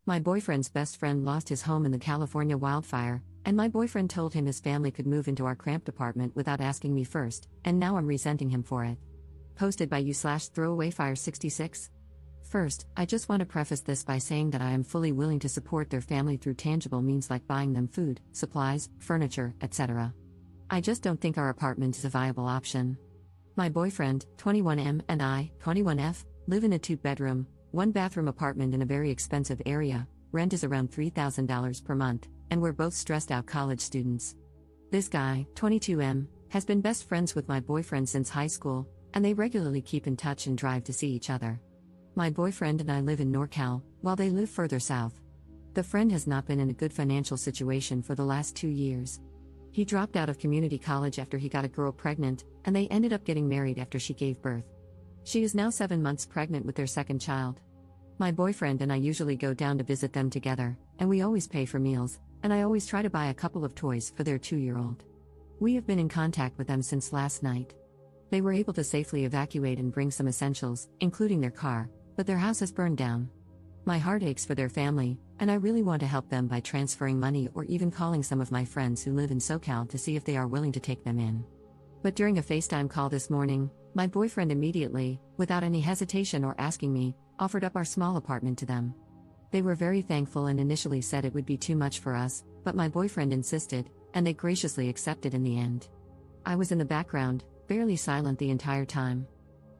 My boyfriend's best friend lost his home in the California wildfire, and my boyfriend told him his family could move into our cramped apartment without asking me first, and now I'm resenting him for it. Posted by you/throwawayfire66. First, I just want to preface this by saying that I am fully willing to support their family through tangible means like buying them food, supplies, furniture, etc. I just don't think our apartment is a viable option. My boyfriend, 21M, and I, 21F, live in a 2-bedroom, 1-bathroom apartment in a very expensive area. Rent is around $3,000 per month, and we're both stressed out college students. This guy, 22M, has been best friends with my boyfriend since high school, and they regularly keep in touch and drive to see each other. My boyfriend and I live in NorCal, while they live further south. The friend has not been in a good financial situation for the last 2 years. He dropped out of community college after he got a girl pregnant, and they ended up getting married after she gave birth. She is now 7 months pregnant with their second child. My boyfriend and I usually go down to visit them together, and we always pay for meals, and I always try to buy a couple of toys for their 2-year-old. We have been in contact with them since last night. They were able to safely evacuate and bring some essentials, including their car, but their house has burned down. My heart aches for their family, and I really want to help them by transferring money or even calling some of my friends who live in SoCal to see if they are willing to take them in. But during a FaceTime call this morning, my boyfriend immediately, without any hesitation or asking me, offered up our small apartment to them. They were very thankful and initially said it would be too much for us, but my boyfriend insisted, and they graciously accepted in the end. I was in the background, barely silent the entire time.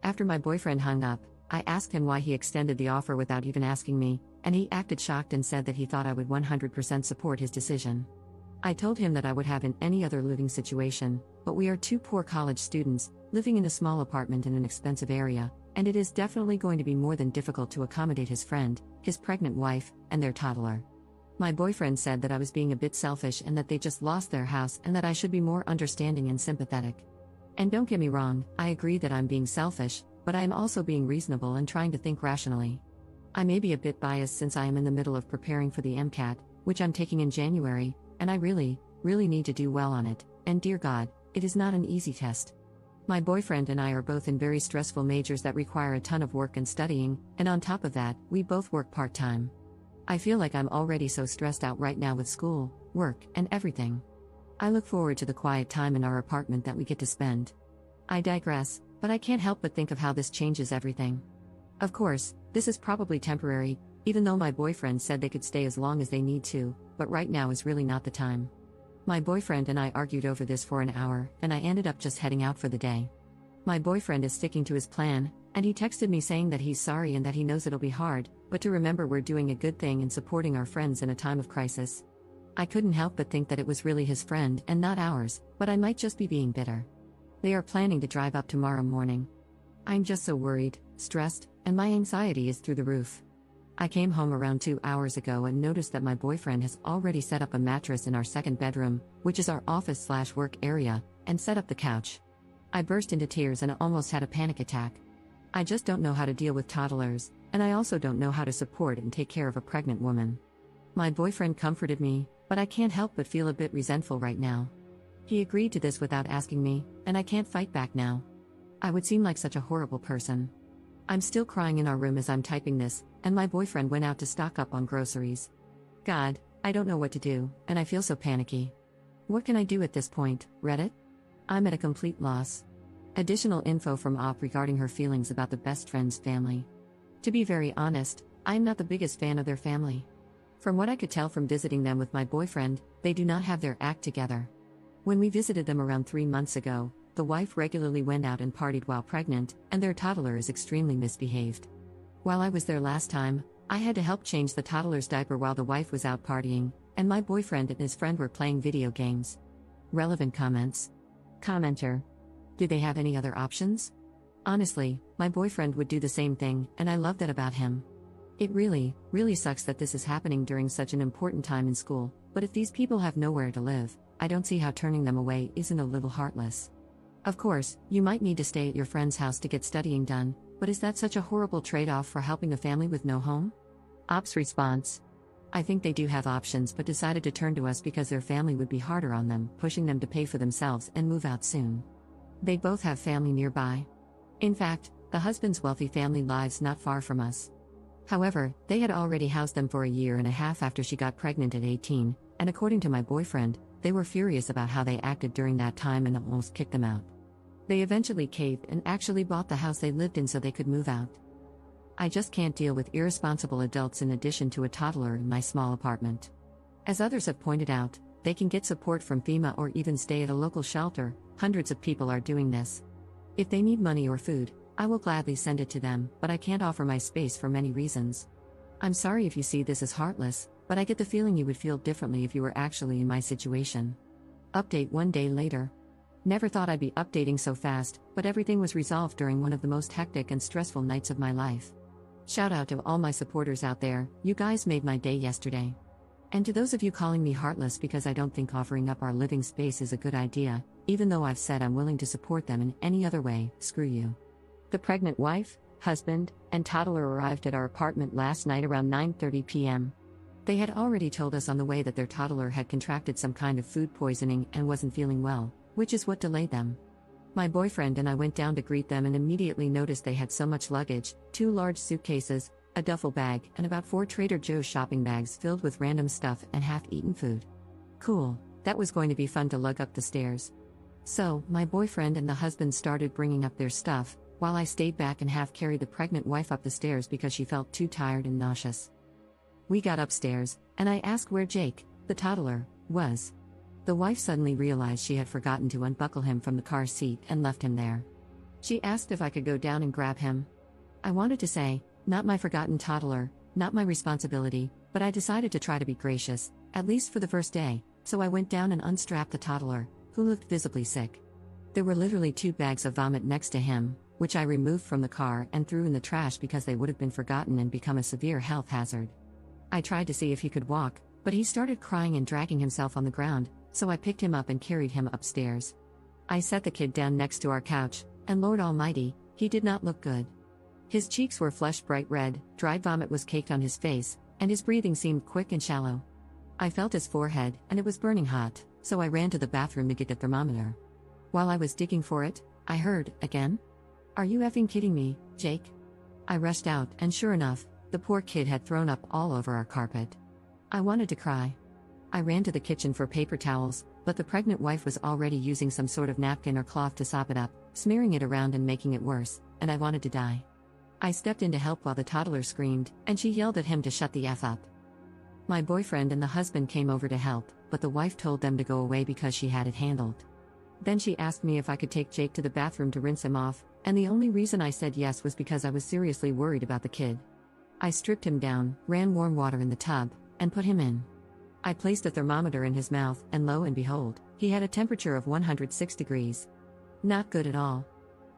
After my boyfriend hung up, I asked him why he extended the offer without even asking me, and he acted shocked and said that he thought I would 100% support his decision. I told him that I would have in any other living situation, but we are 2 poor college students, living in a small apartment in an expensive area, and it is definitely going to be more than difficult to accommodate his friend, his pregnant wife, and their toddler. My boyfriend said that I was being a bit selfish and that they just lost their house and that I should be more understanding and sympathetic. And don't get me wrong, I agree that I'm being selfish, but I am also being reasonable and trying to think rationally. I may be a bit biased since I am in the middle of preparing for the MCAT, which I'm taking in January, and I really need to do well on it, and dear God, it is not an easy test. My boyfriend and I are both in very stressful majors that require a ton of work and studying, and on top of that, we both work part-time. I feel like I'm already so stressed out right now with school, work, and everything. I look forward to the quiet time in our apartment that we get to spend. I digress, but I can't help but think of how this changes everything. Of course, this is probably temporary, even though my boyfriend said they could stay as long as they need to, but right now is really not the time. My boyfriend and I argued over this for an hour, and I ended up just heading out for the day. My boyfriend is sticking to his plan, and he texted me saying that he's sorry and that he knows it'll be hard, but to remember we're doing a good thing and supporting our friends in a time of crisis. I couldn't help but think that it was really his friend and not ours, but I might just be being bitter. They are planning to drive up tomorrow morning. I'm just so worried, stressed, and my anxiety is through the roof. I came home around 2 hours ago and noticed that my boyfriend has already set up a mattress in our second bedroom, which is our office/work area, and set up the couch. I burst into tears and almost had a panic attack. I just don't know how to deal with toddlers, and I also don't know how to support and take care of a pregnant woman. My boyfriend comforted me, but I can't help but feel a bit resentful right now. He agreed to this without asking me, and I can't fight back now. I would seem like such a horrible person. I'm still crying in our room as I'm typing this, and my boyfriend went out to stock up on groceries. God, I don't know what to do, and I feel so panicky. What can I do at this point, Reddit? I'm at a complete loss. Additional info from Op regarding her feelings about the best friend's family. To be very honest, I'm not the biggest fan of their family. From what I could tell from visiting them with my boyfriend, they do not have their act together. When we visited them around 3 months ago, the wife regularly went out and partied while pregnant, and their toddler is extremely misbehaved. While I was there last time, I had to help change the toddler's diaper while the wife was out partying, and my boyfriend and his friend were playing video games. Relevant comments. Commenter. Do they have any other options? Honestly, my boyfriend would do the same thing, and I love that about him. It really sucks that this is happening during such an important time in school, but if these people have nowhere to live, I don't see how turning them away isn't a little heartless. Of course, you might need to stay at your friend's house to get studying done, but is that such a horrible trade-off for helping a family with no home? Op's response. I think they do have options but decided to turn to us because their family would be harder on them, pushing them to pay for themselves and move out soon. They both have family nearby. In fact, the husband's wealthy family lives not far from us. However, they had already housed them for a year and a half after she got pregnant at 18, and according to my boyfriend, they were furious about how they acted during that time and almost kicked them out. They eventually caved and actually bought the house they lived in so they could move out. I just can't deal with irresponsible adults in addition to a toddler in my small apartment. As others have pointed out, they can get support from FEMA or even stay at a local shelter. Hundreds of people are doing this. If they need money or food, I will gladly send it to them, but I can't offer my space for many reasons. I'm sorry if you see this as heartless, but I get the feeling you would feel differently if you were actually in my situation. Update 1 day later. Never thought I'd be updating so fast, but everything was resolved during one of the most hectic and stressful nights of my life. Shout out to all my supporters out there, you guys made my day yesterday. And to those of you calling me heartless because I don't think offering up our living space is a good idea, even though I've said I'm willing to support them in any other way, screw you. The pregnant wife, husband, and toddler arrived at our apartment last night around 9:30 p.m. They had already told us on the way that their toddler had contracted some kind of food poisoning and wasn't feeling well, which is what delayed them. My boyfriend and I went down to greet them and immediately noticed they had so much luggage, 2 large suitcases, a duffel bag, and about 4 Trader Joe's shopping bags filled with random stuff and half-eaten food. Cool, that was going to be fun to lug up the stairs. So, my boyfriend and the husband started bringing up their stuff, while I stayed back and half-carried the pregnant wife up the stairs because she felt too tired and nauseous. We got upstairs, and I asked where Jake, the toddler, was. The wife suddenly realized she had forgotten to unbuckle him from the car seat and left him there. She asked if I could go down and grab him. I wanted to say, not my forgotten toddler, not my responsibility, but I decided to try to be gracious, at least for the first day, so I went down and unstrapped the toddler, who looked visibly sick. There were literally 2 bags of vomit next to him, which I removed from the car and threw in the trash because they would have been forgotten and become a severe health hazard. I tried to see if he could walk, but he started crying and dragging himself on the ground, so I picked him up and carried him upstairs. I set the kid down next to our couch, and Lord Almighty, he did not look good. His cheeks were flushed bright red, dried vomit was caked on his face, and his breathing seemed quick and shallow. I felt his forehead, and it was burning hot, so I ran to the bathroom to get a thermometer. While I was digging for it, I heard, again? Are you effing kidding me, Jake? I rushed out, and sure enough, the poor kid had thrown up all over our carpet. I wanted to cry. I ran to the kitchen for paper towels, but the pregnant wife was already using some sort of napkin or cloth to sop it up, smearing it around and making it worse, and I wanted to die. I stepped in to help while the toddler screamed, and she yelled at him to shut the F up. My boyfriend and the husband came over to help, but the wife told them to go away because she had it handled. Then she asked me if I could take Jake to the bathroom to rinse him off, and the only reason I said yes was because I was seriously worried about the kid. I stripped him down, ran warm water in the tub, and put him in. I placed a thermometer in his mouth, and lo and behold, he had a temperature of 106 degrees. Not good at all.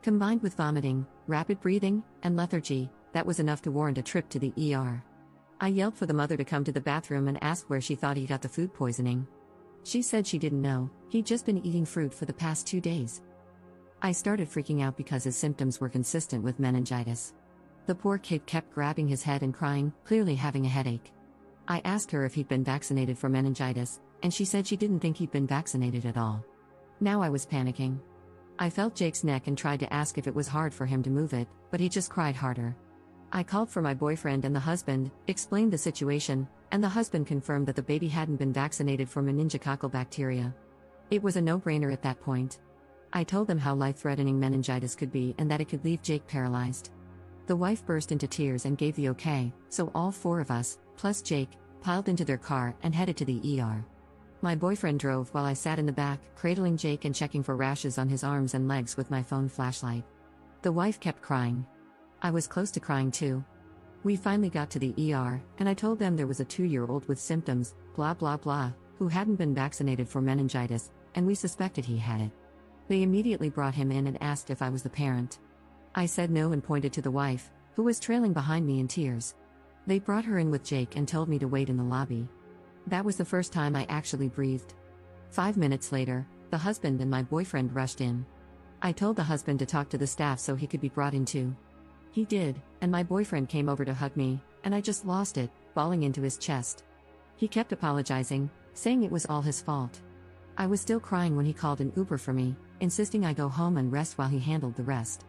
Combined with vomiting, rapid breathing, and lethargy, that was enough to warrant a trip to the ER. I yelled for the mother to come to the bathroom and asked where she thought he got the food poisoning. She said she didn't know, he'd just been eating fruit for the past 2 days. I started freaking out because his symptoms were consistent with meningitis. The poor kid kept grabbing his head and crying, clearly having a headache. I asked her if he'd been vaccinated for meningitis, and she said she didn't think he'd been vaccinated at all. Now I was panicking. I felt Jake's neck and tried to ask if it was hard for him to move it, but he just cried harder. I called for my boyfriend and the husband, explained the situation, and the husband confirmed that the baby hadn't been vaccinated for meningococcal bacteria. It was a no-brainer at that point. I told them how life-threatening meningitis could be and that it could leave Jake paralyzed. The wife burst into tears and gave the okay, so all 4 of us, plus Jake, piled into their car and headed to the ER. My boyfriend drove while I sat in the back, cradling Jake and checking for rashes on his arms and legs with my phone flashlight. The wife kept crying. I was close to crying too. We finally got to the ER, and I told them there was a 2-year-old with symptoms, blah blah blah, who hadn't been vaccinated for meningitis, and we suspected he had it. They immediately brought him in and asked if I was the parent. I said no and pointed to the wife, who was trailing behind me in tears. They brought her in with Jake and told me to wait in the lobby. That was the first time I actually breathed. 5 minutes later, the husband and my boyfriend rushed in. I told the husband to talk to the staff so he could be brought in too. He did, and my boyfriend came over to hug me, and I just lost it, bawling into his chest. He kept apologizing, saying it was all his fault. I was still crying when he called an Uber for me, insisting I go home and rest while he handled the rest.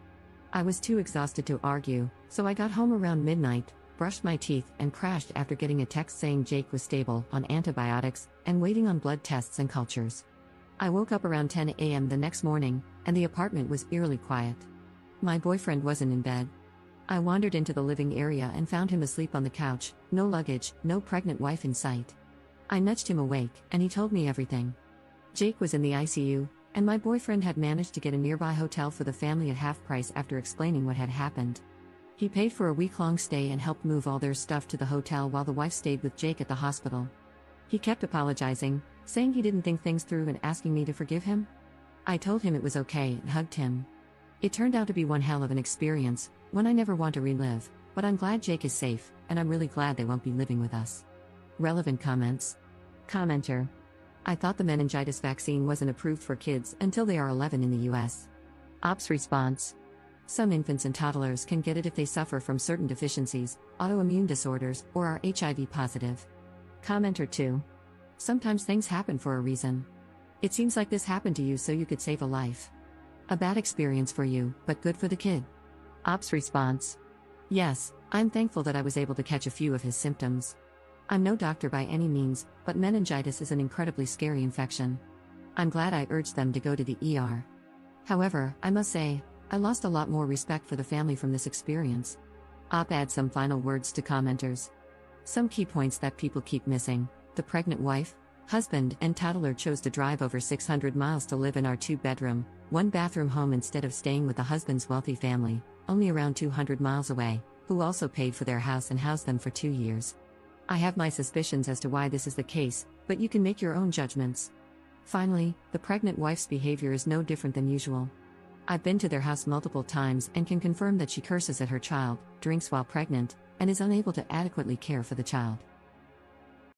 I was too exhausted to argue, so I got home around midnight, brushed my teeth, and crashed after getting a text saying Jake was stable on antibiotics and waiting on blood tests and cultures. I woke up around 10 a.m. the next morning, and the apartment was eerily quiet. My boyfriend wasn't in bed. I wandered into the living area and found him asleep on the couch, no luggage, no pregnant wife in sight. I nudged him awake, and he told me everything. Jake was in the ICU, and my boyfriend had managed to get a nearby hotel for the family at half price after explaining what had happened. He paid for a week-long stay and helped move all their stuff to the hotel while the wife stayed with Jake at the hospital. He kept apologizing, saying he didn't think things through and asking me to forgive him. I told him it was okay and hugged him. It turned out to be one hell of an experience, one I never want to relive, but I'm glad Jake is safe, and I'm really glad they won't be living with us. Relevant comments. Commenter. I thought the meningitis vaccine wasn't approved for kids until they are 11 in the US. Ops response. Some infants and toddlers can get it if they suffer from certain deficiencies, autoimmune disorders, or are HIV positive. Commenter 2. Sometimes things happen for a reason. It seems like this happened to you so you could save a life. A bad experience for you, but good for the kid. Ops response. Yes, I'm thankful that I was able to catch a few of his symptoms. I'm no doctor by any means, but meningitis is an incredibly scary infection. I'm glad I urged them to go to the ER. However, I must say, I lost a lot more respect for the family from this experience. Adds some final words to commenters. Some key points that people keep missing. The pregnant wife, husband, and toddler chose to drive over 600 miles to live in our 2-bedroom, 1-bathroom home instead of staying with the husband's wealthy family, only around 200 miles away, who also paid for their house and housed them for 2 years. I have my suspicions as to why this is the case, but you can make your own judgments. Finally, the pregnant wife's behavior is no different than usual. I've been to their house multiple times and can confirm that she curses at her child, drinks while pregnant, and is unable to adequately care for the child.